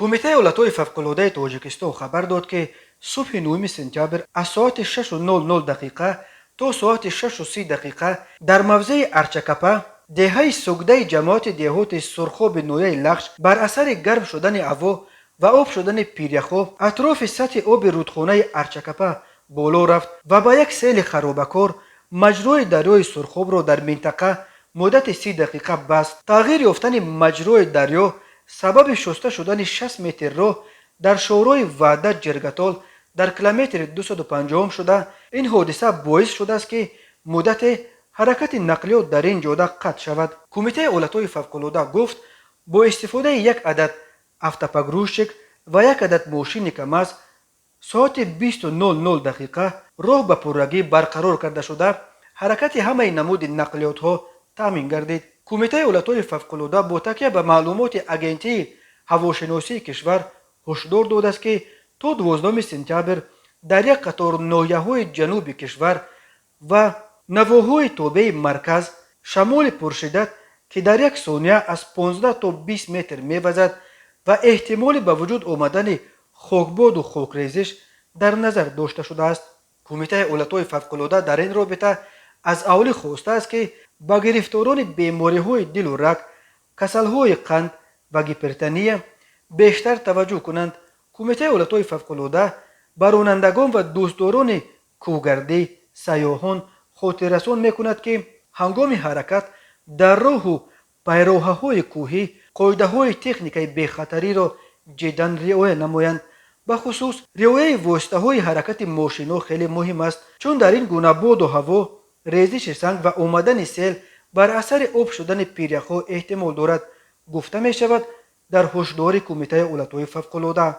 کمیته اولتای فوق‌العاده تاجیکستان خبر داد که صبح 9 سپتامبر از ساعت 6:00 دقیقه تا ساعت 6:30 دقیقه در موضع ارچکپه دهه سگده جماعت دهات سرخاب نویه لخش بر اثر گرم شدن هوا و آب شدن پیریخو اطراف سطح آب رودخانه ارچکپه بالا رفت و با یک سیل خرابکار مجرای دریای سرخاب را در منطقه مدت 30 دقیقه بست. تغییر یافتن مجرای دریا سبب شسته شدن 60 متر راه در شورای وحدت جرگتال در کیلومتر 250 شده. این حادثه باعث شده است که مدت حرکت نقلیات در این جاده قطع شود. کمیته اولتای فوق‌العاده گفت با استفاده یک عدد автопогрузчик و یک عدد ماشین کم‌از ساعت 20:00 دقیقه راه به پررگی برقرار کرده شده حرکت همه نمود نقلیات ها تامین گردید. کمیته اولتای فوق‌العاده با تکیه به معلومات اگنتی هواشناسی کشور هشدار داده است که تا 12 سپتامبر در یک قطار ناحیه‌های جنوب کشور و نواحی تابع مرکز شمال پرشدت که در یک ثانیه از 15 تا 20 متر می‌وزد و احتمال به وجود آمدن خاکباد و خاکریزش در نظر داشته شده است. کمیته اولتای فوق‌العاده در این رابطه از اهالی خواسته است که با گرفتاران بیماری‌های دل و رگ، کسل‌های قند و هیپرتنی بیشتر توجه کنند. کمیته اولتای فوق‌العاده به رانندگان و دوستداران کوهگردی، سیاحان خاطررسان می‌کند که هنگام حرکت در راه و پیراهه‌های کوهی قاعده‌های تکنیکی بی‌خطری را جداً رعایت نمایند. به خصوص رعایت واسطه‌های حرکت ماشینا خیلی مهم است، چون در این گونه باد و هوا، ریزش سنگ و آمدن سیل بر اثر آب شدن پیریخ‌ها احتمال دارد. گفته می شود در هشدار کمیته اولتای فوق‌العاده.